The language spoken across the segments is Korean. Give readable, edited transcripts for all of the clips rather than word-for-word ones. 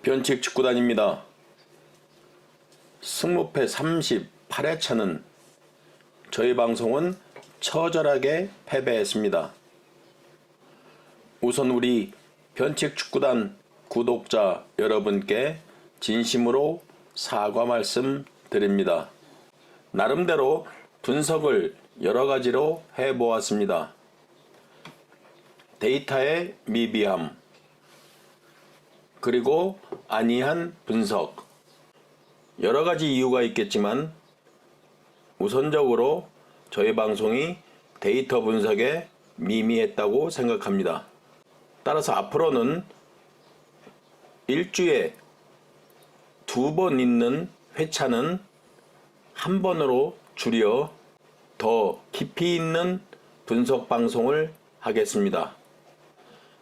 변칙 축구단입니다. 승무패 38회차는 저희 방송은 처절하게 패배했습니다. 우선 우리 변칙 축구단 구독자 여러분께 진심으로 사과 말씀 드립니다. 나름대로 분석을 여러가지로 해보았습니다. 데이터의 미비함, 그리고 안이한 분석, 여러가지 이유가 있겠지만 우선적으로 저희 방송이 데이터 분석에 미미했다고 생각합니다. 따라서 앞으로는 일주에 2번 있는 회차는 한 번으로 줄여 더 깊이 있는 분석 방송을 하겠습니다.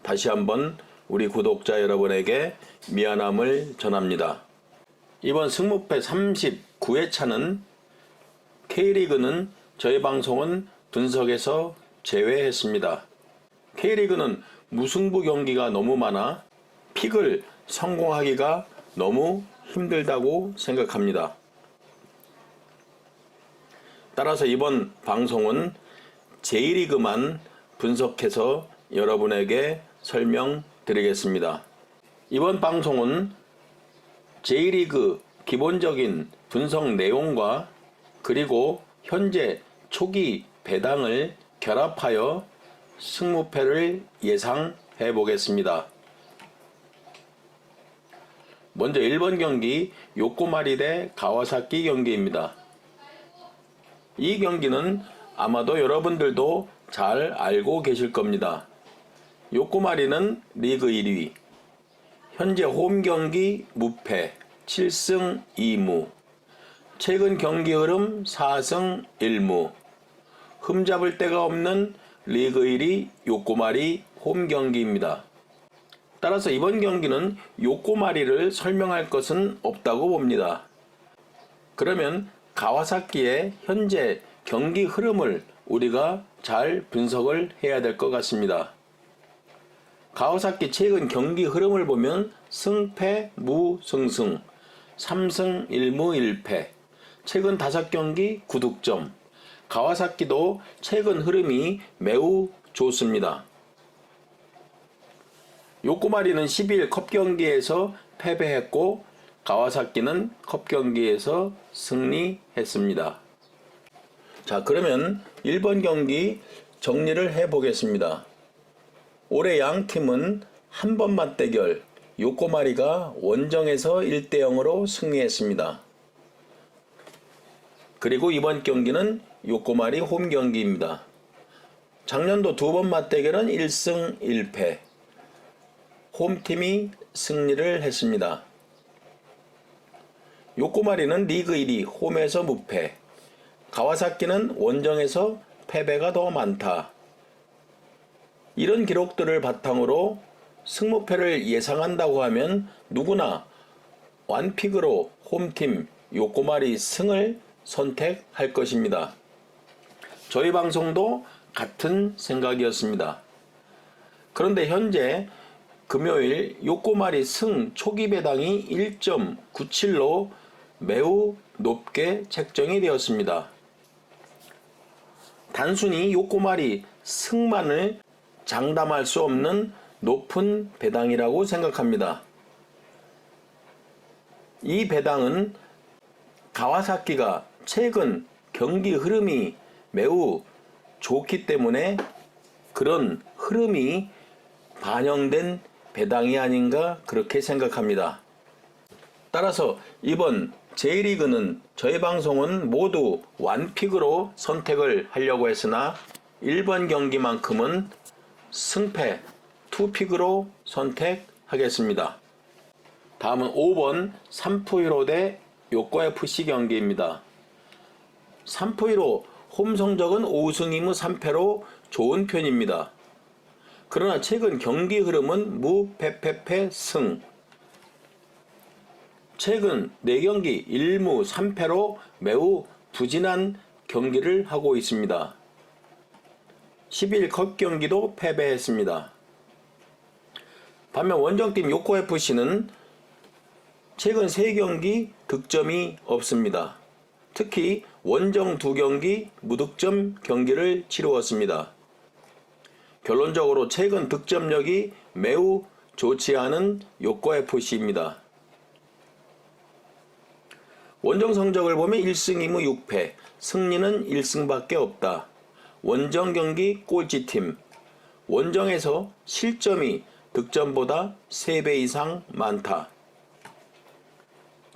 다시 한번 우리 구독자 여러분에게 미안함을 전합니다. 이번 승무패 39회차는 K리그는 저희 방송은 분석에서 제외했습니다. K리그는 무승부 경기가 너무 많아 픽을 성공하기가 너무 힘들다고 생각합니다. 따라서 이번 방송은 J리그만 분석해서 여러분에게 설명드리겠습니다. 이번 방송은 J리그 기본적인 분석 내용과 그리고 현재 초기 배당을 결합하여 승무패를 예상해 보겠습니다. 먼저 1번 경기 요코마리 대 가와사키 경기입니다. 이 경기는 아마도 여러분들도 잘 알고 계실 겁니다. 요코마리는 리그 1위, 현재 홈 경기 무패 7승 2무, 최근 경기 흐름 4승 1무, 흠잡을 데가 없는 리그 1위 요코마리 홈 경기입니다. 따라서 이번 경기는 요코마리를 설명할 것은 없다고 봅니다. 그러면 가와사키의 현재 경기 흐름을 우리가 잘 분석을 해야 될 것 같습니다. 가와사키 최근 경기 흐름을 보면 승패, 무, 승승, 3승 1무 1패, 최근 5경기 9득점. 가와사키도 최근 흐름이 매우 좋습니다. 요코마리는 12일 컵 경기에서 패배했고 가와사키는 컵 경기에서 승리했습니다. 자, 그러면 1번 경기 정리를 해 보겠습니다. 올해 양 팀은 한 번 맞대결 요코마리가 원정에서 1대0으로 승리했습니다. 그리고 이번 경기는 요코마리 홈 경기입니다. 작년도 2번 맞대결은 1승 1패, 홈팀이 승리를 했습니다. 요코마리는 리그 1위 홈에서 무패, 가와사키는 원정에서 패배가 더 많다. 이런 기록들을 바탕으로 승무패를 예상한다고 하면 누구나 완픽으로 홈팀 요코마리 승을 선택할 것입니다. 저희 방송도 같은 생각이었습니다. 그런데 현재 금요일 요코마리 승 초기 배당이 1.97로 매우 높게 책정이 되었습니다. 단순히 요코마리 승만을 장담할 수 없는 높은 배당이라고 생각합니다. 이 배당은 가와사키가 최근 경기 흐름이 매우 좋기 때문에 그런 흐름이 반영된 배당이 아닌가 그렇게 생각합니다. 따라서 이번 J리그는 저희 방송은 모두 완픽으로 선택을 하려고 했으나 1번 경기만큼은 승패 2픽으로 선택하겠습니다. 다음은 5번 산푸이로 대 요코FC 경기입니다. 산푸이로 홈 성적은 5승 2무 3패로 좋은 편입니다. 그러나 최근 경기 흐름은 무패패패 승, 최근 4경기 1무 3패로 매우 부진한 경기를 하고 있습니다. 11일 컵 경기도 패배했습니다. 반면 원정팀 요코FC는 최근 3경기 득점이 없습니다. 특히 원정 2경기 무득점 경기를 치루었습니다. 결론적으로 최근 득점력이 매우 좋지 않은 요코FC입니다. 원정 성적을 보면 1승 2무 6패, 승리는 1승밖에 없다. 원정 경기 꼴찌팀, 원정에서 실점이 득점보다 3배 이상 많다.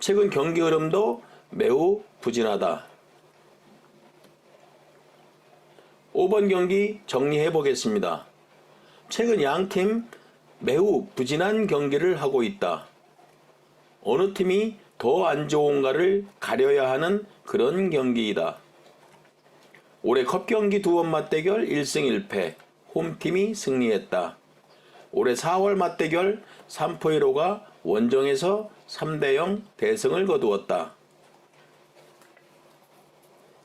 최근 경기 흐름도 매우 부진하다. 5번 경기 정리해 보겠습니다. 최근 양팀 매우 부진한 경기를 하고 있다. 어느 팀이 더 안 좋은가를 가려야 하는 그런 경기이다. 올해 컵 경기 2번 맞대결 1승 1패, 홈팀이 승리했다. 올해 4월 맞대결 3포 1호가 원정에서 3대0 대승을 거두었다.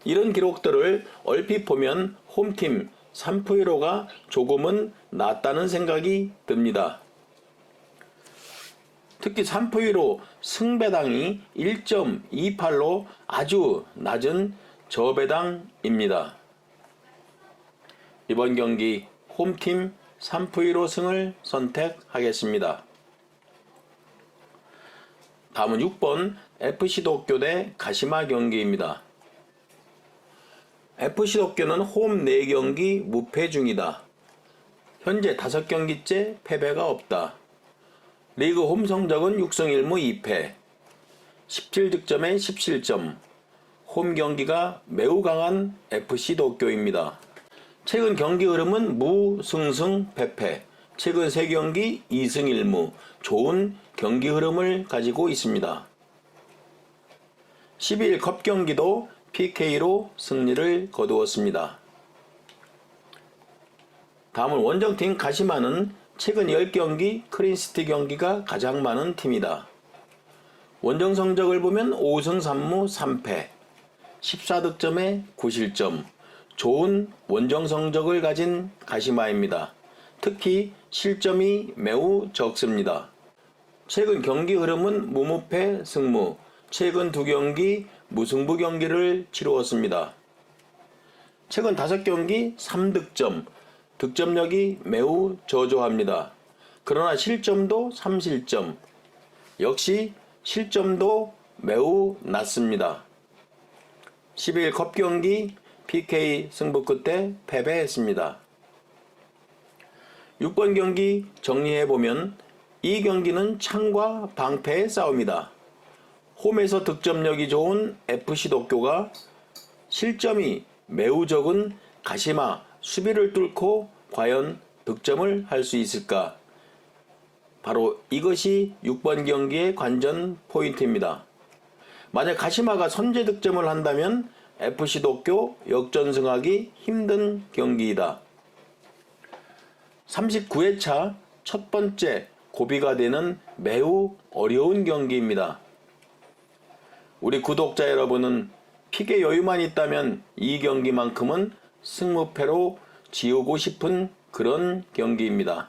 이런 기록들을 얼핏 보면 홈팀 3포 1호가 조금은 낫다는 생각이 듭니다. 특히 3포 1호 승배당이 1.28로 아주 낮은 저배당입니다. 이번 경기 홈팀 3포 1호 승을 선택하겠습니다. 다음은 6번 FC 도쿄 대 가시마 경기입니다. FC 도쿄는 홈 4경기 무패 중이다. 현재 5경기째 패배가 없다. 리그 홈 성적은 6승 1무 2패, 17득점에 17점, 홈 경기가 매우 강한 FC 도쿄입니다. 최근 경기 흐름은 무승승패패, 최근 3경기 2승 1무, 좋은 경기 흐름을 가지고 있습니다. 12일 컵 경기도 PK로 승리를 거두었습니다. 다음은 원정팀 가시마는 최근 10경기 크린시티 경기가 가장 많은 팀이다. 원정 성적을 보면 5승 3무 3패, 14득점에 9실점, 좋은 원정 성적을 가진 가시마입니다. 특히 실점이 매우 적습니다. 최근 경기 흐름은 무무패 승무, 최근 2경기 무승부 경기를 치루었습니다. 최근 5경기 3득점, 득점력이 매우 저조합니다. 그러나 실점도 3실점, 역시 실점도 매우 낮습니다. 12일 컵 경기 PK 승부 끝에 패배했습니다. 6번 경기 정리해보면 이 경기는 창과 방패의 싸움이다. 홈에서 득점력이 좋은 FC 도쿄가 실점이 매우 적은 가시마 수비를 뚫고 과연 득점을 할 수 있을까? 바로 이것이 6번 경기의 관전 포인트입니다. 만약 가시마가 선제 득점을 한다면 FC 도쿄 역전승하기 힘든 경기이다. 39회차 첫 번째 고비가 되는 매우 어려운 경기입니다. 우리 구독자 여러분은 픽의 여유만 있다면 이 경기만큼은 승무패로 지우고 싶은 그런 경기입니다.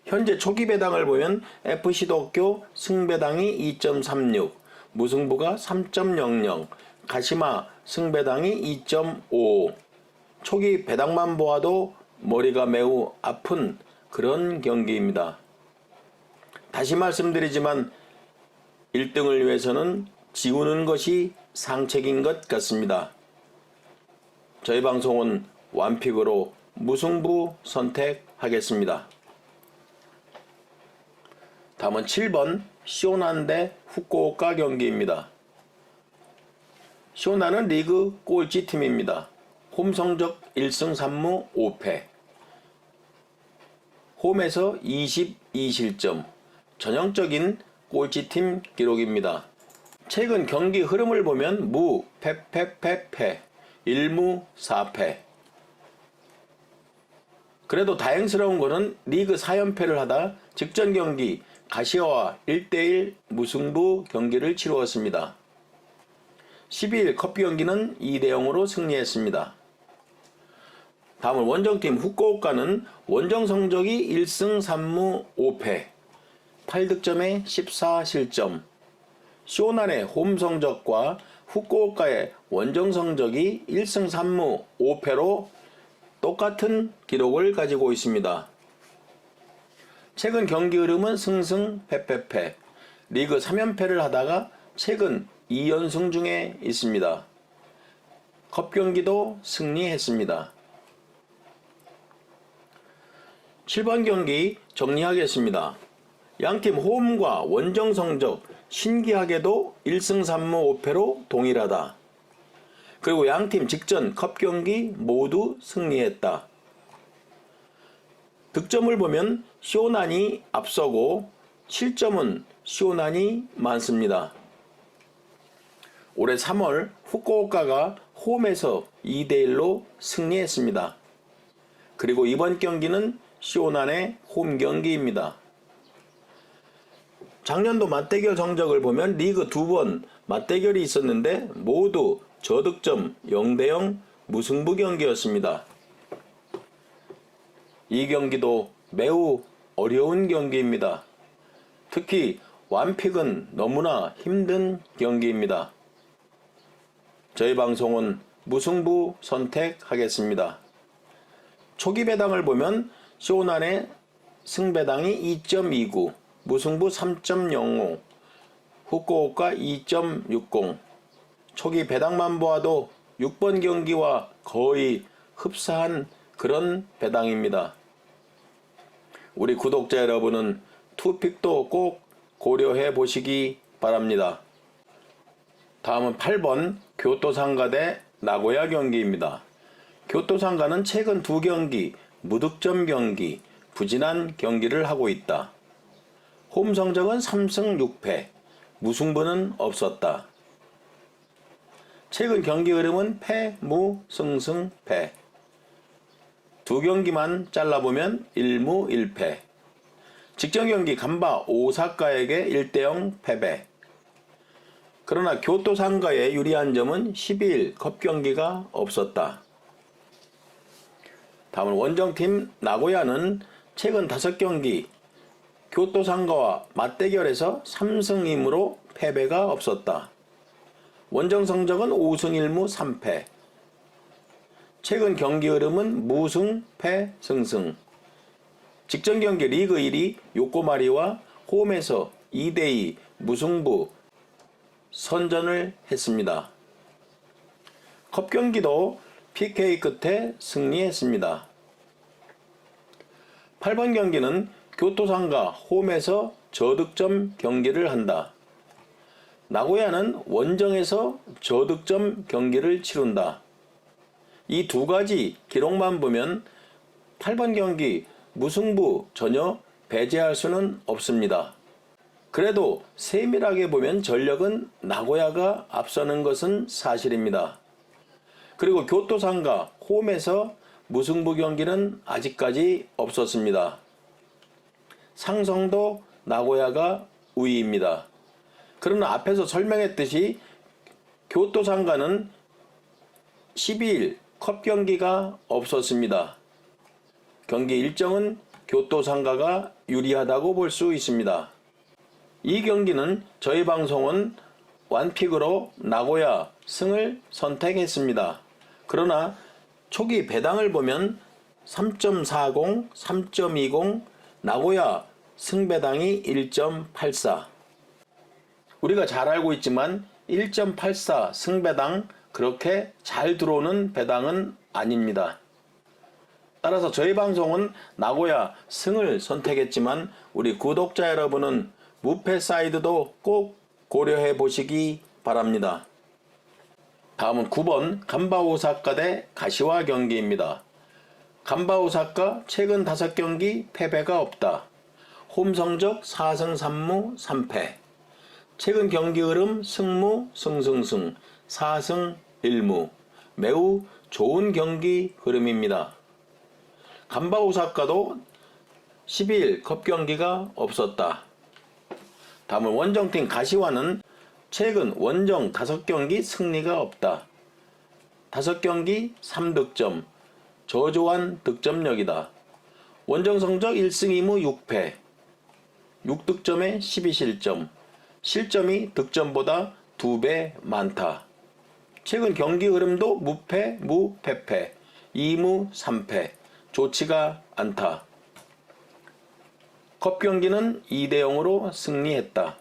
현재 초기 배당을 보면 FC 도쿄 승배당이 2.36, 무승부가 3.00, 가시마 승배당이 2.55. 초기 배당만 보아도 머리가 매우 아픈 그런 경기입니다. 다시 말씀드리지만 1등을 위해서는 지우는 것이 상책인 것 같습니다. 저희 방송은 완픽으로 무승부 선택하겠습니다. 다음은 7번 쇼난 대 후쿠오카 경기입니다. 쇼난은 리그 꼴찌 팀입니다. 홈 성적 1승 3무 5패, 홈에서 22실점, 전형적인 꼴찌팀 기록입니다. 최근 경기 흐름을 보면 무, 패, 1무 4패. 그래도 다행스러운 것은 리그 4연패를 하다 직전 경기 가시와와 1대1 무승부 경기를 치루었습니다. 12일 컵 경기는 2대0으로 승리했습니다. 다음은 원정팀 후쿠오카는 원정 성적이 1승 3무 5패, 8득점에 14실점. 쇼난의 홈 성적과 후쿠오카의 원정 성적이 1승 3무 5패로 똑같은 기록을 가지고 있습니다. 최근 경기 흐름은 승승패패패. 리그 3연패를 하다가 최근 2연승 중에 있습니다. 컵 경기도 승리했습니다. 7번 경기 정리하겠습니다. 양팀 홈과 원정 성적 신기하게도 1승 3무 5패로 동일하다. 그리고 양팀 직전 컵 경기 모두 승리했다. 득점을 보면 쇼난이 앞서고 실점은 쇼난이 많습니다. 올해 3월 후쿠오카가 홈에서 2대1로 승리했습니다. 그리고 이번 경기는 쇼난의 홈 경기입니다. 작년도 맞대결 성적을 보면 리그 2번 맞대결이 있었는데 모두 저득점 0대0 무승부 경기였습니다. 이 경기도 매우 어려운 경기입니다. 특히 완픽은 너무나 힘든 경기입니다. 저희 방송은 무승부 선택하겠습니다. 초기 배당을 보면 쇼난의 승배당이 2.29, 무승부 3.05, 후쿠오카 2.60. 초기 배당만 보아도 6번 경기와 거의 흡사한 그런 배당입니다. 우리 구독자 여러분은 투픽도 꼭 고려해 보시기 바랍니다. 다음은 8번 교토상가 대 나고야 경기입니다. 교토상가는 최근 2경기 무득점 경기, 부진한 경기를 하고 있다. 홈 성적은 3승 6패, 무승부는 없었다. 최근 경기 흐름은 패, 무, 승, 승, 패. 2경기만 잘라보면 1무 1패. 직전 경기 간바 오사카에게 1대0 패배. 그러나 교토상가의 유리한 점은 12일 컵 경기가 없었다. 다음은 원정팀 나고야는 최근 5경기 교토상가와 맞대결에서 3승 2무로 패배가 없었다. 원정 성적은 5승 1무 3패. 최근 경기 흐름은 무승, 패, 승승. 직전 경기 리그 1위 요코마리와 홈에서 2대2 무승부 선전을 했습니다. 컵 경기도 PK 끝에 승리했습니다. 8번 경기는 교토상가 홈에서 저득점 경기를 한다. 나고야는 원정에서 저득점 경기를 치룬다. 이 두 가지 기록만 보면 8번 경기 무승부 전혀 배제할 수는 없습니다. 그래도 세밀하게 보면 전력은 나고야가 앞서는 것은 사실입니다. 그리고 교토상가 홈에서 무승부 경기는 아직까지 없었습니다. 상성도 나고야가 우위입니다. 그러나 앞에서 설명했듯이 교토상가는 12일 컵 경기가 없었습니다. 경기 일정은 교토상가가 유리하다고 볼 수 있습니다. 이 경기는 저희 방송은 완픽으로 나고야 승을 선택했습니다. 그러나 초기 배당을 보면 3.40, 3.20, 나고야 승배당이 1.84. 우리가 잘 알고 있지만 1.84 승배당 그렇게 잘 들어오는 배당은 아닙니다. 따라서 저희 방송은 나고야 승을 선택했지만 우리 구독자 여러분은 무패 사이드도 꼭 고려해 보시기 바랍니다. 다음은 9번 간바 오사카 대 가시와 경기입니다. 간바 오사카 최근 5경기 패배가 없다. 홈 성적 4승 3무 3패. 최근 경기 흐름 승무 승승승 4승 1무. 매우 좋은 경기 흐름입니다. 간바 오사카도 12일 컵 경기가 없었다. 다음은 원정팀 가시와는 최근 원정 5경기 승리가 없다. 5경기 3득점, 저조한 득점력이다. 원정 성적 1승 2무 6패. 6득점에 12실점, 실점이 득점보다 2배 많다. 최근 경기 흐름도 무패, 무패패, 2무 3패, 좋지가 않다. 컵 경기는 2대0으로 승리했다.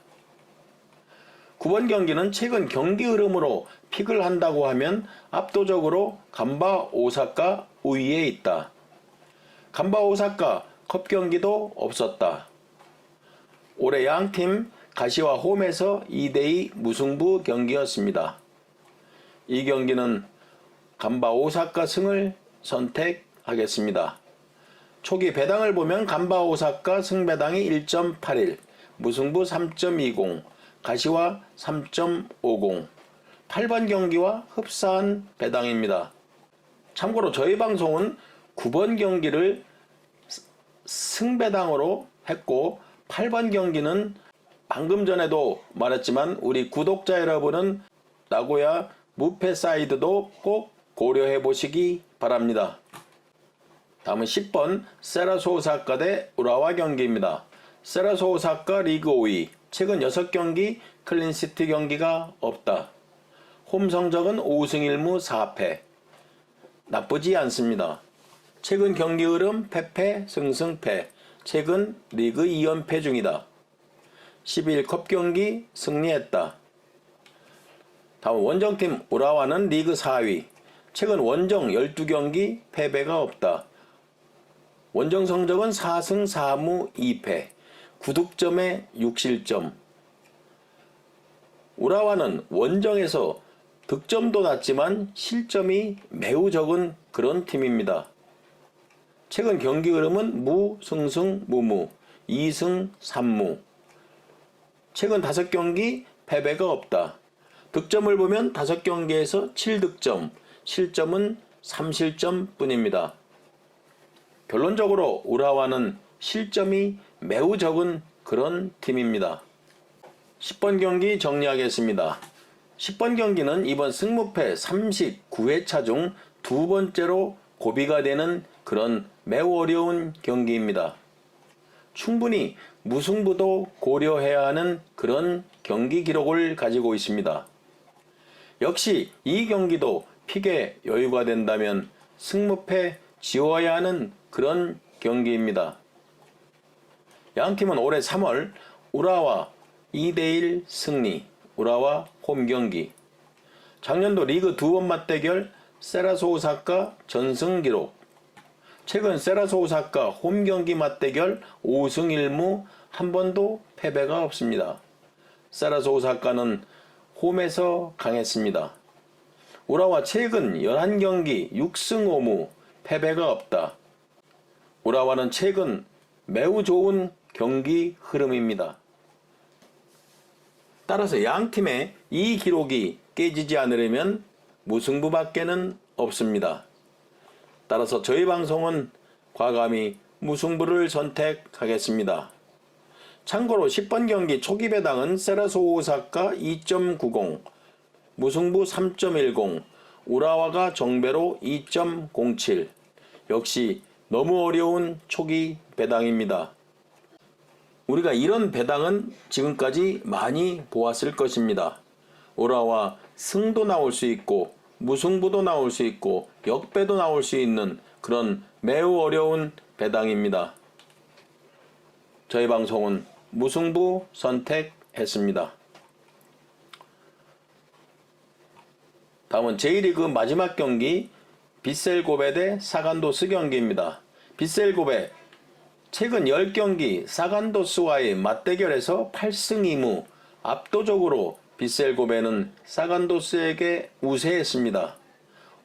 9번 경기는 최근 경기 흐름으로 픽을 한다고 하면 압도적으로 간바 오사카 우위에 있다. 간바 오사카 컵 경기도 없었다. 올해 양팀 가시와 홈에서 2대2 무승부 경기였습니다. 이 경기는 간바 오사카 승을 선택하겠습니다. 초기 배당을 보면 간바 오사카 승배당이 1.81, 무승부 3.20, 가시와 3.50, 8번 경기와 흡사한 배당입니다. 참고로 저희 방송은 9번 경기를 승배당으로 했고 8번 경기는 방금 전에도 말했지만 우리 구독자 여러분은 나고야 무패 사이드도 꼭 고려해 보시기 바랍니다. 다음은 10번 세라스 오사카 대 우라와 경기입니다. 세라스 오사카 리그 5위, 최근 6경기 클린시트 경기가 없다. 홈 성적은 5승 1무 4패. 나쁘지 않습니다. 최근 경기 흐름 패패 승승패, 최근 리그 2연패 중이다. 12일 컵 경기 승리했다. 다음 원정팀 우라와는 리그 4위, 최근 원정 12경기 패배가 없다. 원정 성적은 4승 4무 2패, 9득점에 6실점. 우라와는 원정에서 득점도 낮지만 실점이 매우 적은 그런 팀입니다. 최근 경기 흐름은 무, 승승, 무무, 2승 3무. 최근 5경기 패배가 없다. 득점을 보면 5경기에서 7득점, 실점은 3실점 뿐입니다. 결론적으로 우라와는 실점이 매우 적은 그런 팀입니다. 10번 경기 정리하겠습니다. 10번 경기는 이번 승무패 39회차 중 두 번째로 고비가 되는 그런 매우 어려운 경기입니다. 충분히 무승부도 고려해야 하는 그런 경기 기록을 가지고 있습니다. 역시 이 경기도 픽에 여유가 된다면 승무패 지워야 하는 그런 경기입니다. 양팀은 올해 3월 우라와 2대1 승리, 우라와 홈 경기. 작년도 리그 2번 맞대결 세라스 오사카 전승 기록. 최근 세라스 오사카 홈 경기 맞대결 5승 1무 한 번도 패배가 없습니다. 세라스 오사카는 홈에서 강했습니다. 우라와 최근 11경기 6승 5무 패배가 없다. 우라와는 최근 매우 좋은 경기 흐름입니다. 따라서 양팀의 이 기록이 깨지지 않으려면 무승부밖에는 없습니다. 따라서 저희 방송은 과감히 무승부를 선택하겠습니다. 참고로 10번 경기 초기 배당은 세라스 오사카 2.90, 무승부 3.10, 우라와가 정배로 2.07. 역시 너무 어려운 초기 배당입니다. 우리가 이런 배당은 지금까지 많이 보았을 것입니다. 우라와 승도 나올 수 있고 무승부도 나올 수 있고 역배도 나올 수 있는 그런 매우 어려운 배당입니다. 저희 방송은 무승부 선택했습니다. 다음은 J리그 마지막 경기 빗셀 고베 대 사간도스 경기입니다. 빗셀 고베 최근 10경기 사간도스와의 맞대결에서 8승 2무 압도적으로 빗셀 고베는 사간도스에게 우세했습니다.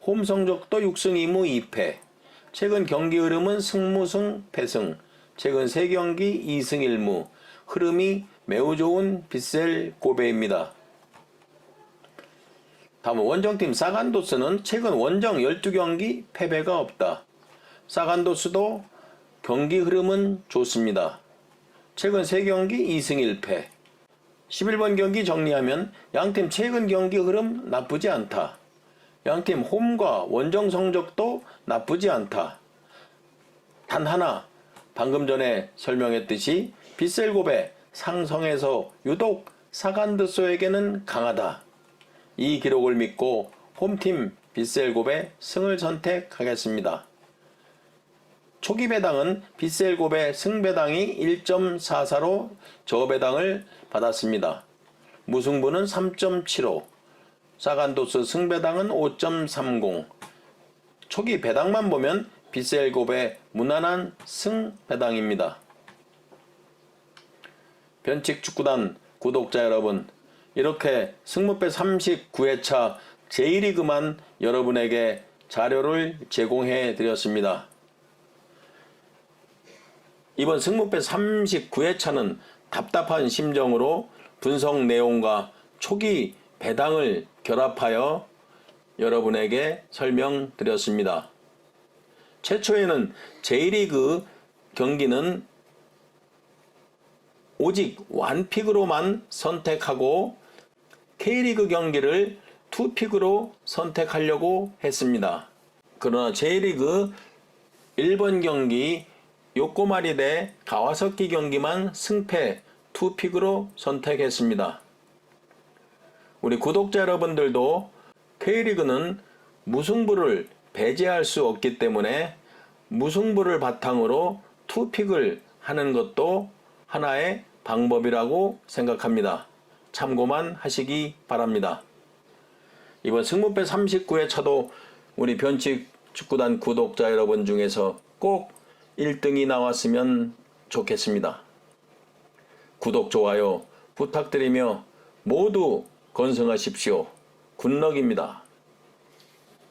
홈 성적도 6승 2무 2패, 최근 경기 흐름은 승무승 패승, 최근 3경기 2승 1무, 흐름이 매우 좋은 빗셀 고베입니다. 다음은 원정팀 사간도스는 최근 원정 12경기 패배가 없다. 사간도스도 경기 흐름은 좋습니다. 최근 3경기 2승 1패. 11번 경기 정리하면 양팀 최근 경기 흐름 나쁘지 않다. 양팀 홈과 원정 성적도 나쁘지 않다. 단 하나, 방금 전에 설명했듯이 빗셀곱의 상성에서 유독 사간드소에게는 강하다. 이 기록을 믿고 홈팀 빗셀곱의 승을 선택하겠습니다. 초기 배당은 빗셀곱의 승배당이 1.44로 저배당을 받았습니다. 무승부는 3.75, 사간도스 승배당은 5.30. 초기 배당만 보면 빗셀곱의 무난한 승배당입니다. 변칙축구단 구독자 여러분, 이렇게 승무패 39회차 제1리그만 여러분에게 자료를 제공해 드렸습니다. 이번 승무패 39회차는 답답한 심정으로 분석 내용과 초기 배당을 결합하여 여러분에게 설명드렸습니다. 최초에는 제1리그 경기는 오직 원픽으로만 선택하고 K리그 경기를 투픽으로 선택하려고 했습니다. 그러나 제1리그 1번 경기 요코마리 대 가와사키 경기만 승패 투픽으로 선택했습니다. 우리 구독자 여러분들도 K리그는 무승부를 배제할 수 없기 때문에 무승부를 바탕으로 투픽을 하는 것도 하나의 방법이라고 생각합니다. 참고만 하시기 바랍니다. 이번 승무패 39회차도 우리 변칙 축구단 구독자 여러분 중에서 꼭 1등이 나왔으면 좋겠습니다. 구독, 좋아요 부탁드리며 모두 건승하십시오. 굿럭입니다.